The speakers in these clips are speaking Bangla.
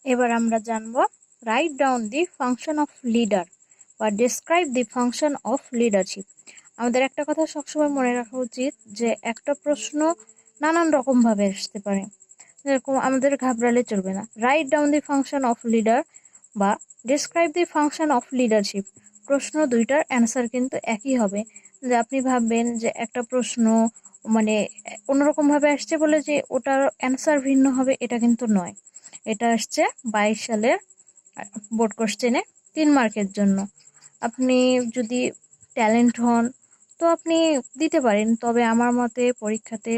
এবার আমরা জানব write down the function of leader বা describe the function of leadership. আমাদের একটা কথা সবসময় মনে রাখা উচিত যে একটা প্রশ্ন নানান রকমভাবে আসতে পারে, যেরকম আমাদের ঘাবড়ালে চলবে না। Write down the function of leader বা describe the function of leadership, প্রশ্ন দুইটার অ্যান্সার কিন্তু একই হবে। যে আপনি ভাববেন যে একটা প্রশ্ন মানে অন্যরকমভাবে আসছে বলে যে ওটার অ্যান্সার ভিন্ন হবে, এটা কিন্তু নয়। এটা আসছে 22 সালের বোর্ড কোশ্চেনে 3 মার্কের জন্য। আপনি যদি ট্যালেন্ট হন তো আপনি দিতে পারেন, তবে আমার মতে পরীক্ষাতে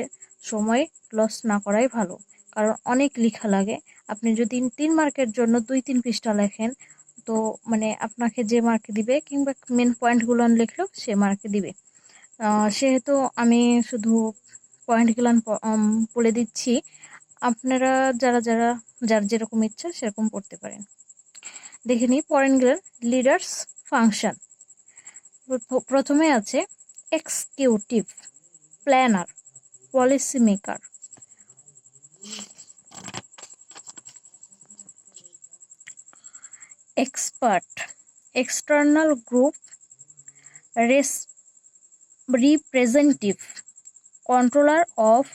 সময় লস না করাই ভালো, কারণ অনেক লেখা লাগে। আপনি যদি 3 মার্কের জন্য 2-3 পৃষ্ঠা লেখেন তো আপনাকে যে মার্কে দিবে কিংবা মেন পয়েন্টগুলো লিখলেও সে মার্কে দিবে। সেহেতু আমি শুধু পয়েন্টগুলো বলে দিচ্ছি, আপনারা যার যেরকম ইচ্ছা সেরকম পড়তে পারেন। দেখে নিই পয়েন্টগুলো। লিডার্স ফাংশন, প্রথমে আছে executive, planner, policy maker, expert, external group representative, controller of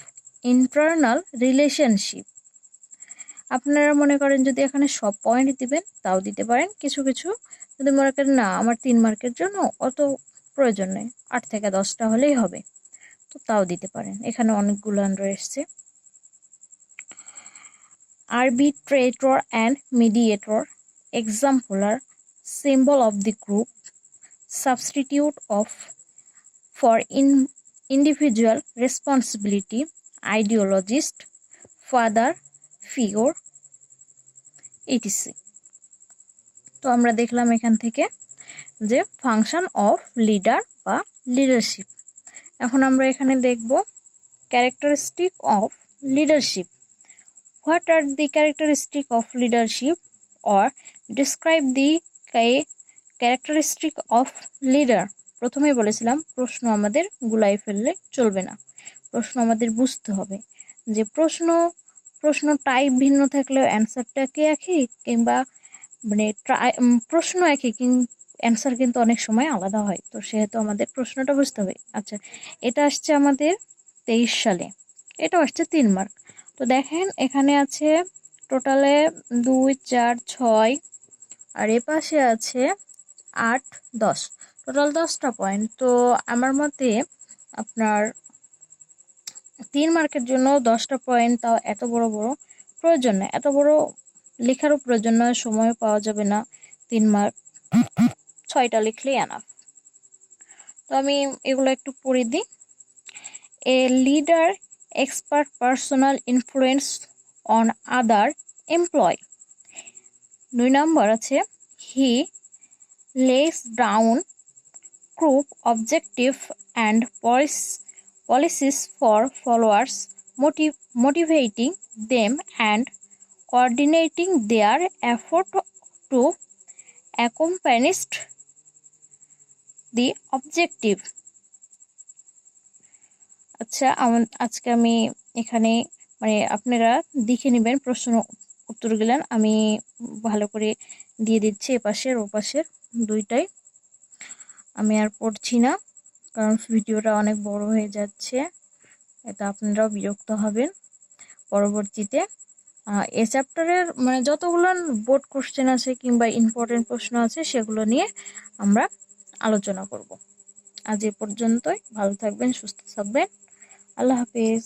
internal relationship. আপনারা মনে করেন যদি এখানে সব পয়েন্ট দিবেন তাও দিতে পারেন, কিছু কিছু যদি মনে করেন না আমার 3 মার্কের জন্য অত প্রয়োজন নেই, 8 থেকে 10টা হলেই হবে, তো তাও দিতে পারেন। এখানে অনেকগুলো রয়েছে। Arbitrator and mediator, exemplar, symbol of the group, substitute of for individual responsibility, ideologist, father figure, etc. তো আমরা দেখলাম এখান থেকে যে ফাংশন অফ লিডার বা লিডারশিপ। এখন আমরা এখানে দেখব characteristic of leadership. What are the characteristic of leadership or describe the characteristic of leader. প্রথমেই বলেছিলাম প্রশ্ন আমাদের গুলাই ফেললে চলবে না, প্রশ্ন আমাদের বুঝতে হবে যে প্রশ্ন টাইপ ভিন্ন থাকলেও অ্যান্সারটা কি একই, কিংবা প্রশ্ন একই অ্যান্সার কিন্তু অনেক সময় আলাদা হয়, তো সেহেতু আমাদের প্রশ্নটা বুঝতে হবে। আচ্ছা, এটা আসছে আমাদের 23 সালে, এটাও আসছে 3 মার্ক। তো দেখেন এখানে আছে টোটালে 2, 4, 6, আর এ পাশে আছে 8, 10, টোটাল 10টা পয়েন্ট। তো আমার মতে আপনার 3 মার্কের জন্য 10টা পয়েন্ট, তাও এত বড় বড় প্রয়োজন নেই, এত বড় লেখারও প্রয়োজন নয়, সময় পাওয়া যাবে না। 3 মার্ক 6টা লিখলেই এনাফ। তো আমি এগুলো একটু পড়ে দিই। A leader expert personal influence on other employ. 2 নম্বর আছে he lays down group objective and policies for followers, motivating them and coordinating their effort to accomplish the objective. আচ্ছা, আজকে আমি এখানে আপনারা দেখে নেবেন প্রশ্ন উত্তরগুলো, আমি ভালো করে দিয়ে দিচ্ছি এপাশের ওপাশের দুইটাই। আমি আর পড়ছি না কারণ ভিডিওটা অনেক বড় হয়ে যাচ্ছে, এটা আপনারাও বিরক্ত হবেন পরবর্তীতে। এ চ্যাপ্টারের যতগুলো বোর্ড কোশ্চেন আছে কিংবা ইম্পর্টেন্ট প্রশ্ন আছে সেগুলো নিয়ে আমরা আলোচনা করব। আজ এ পর্যন্তই, ভালো থাকবেন, সুস্থ থাকবেন, আল্লাহ হাফেজ।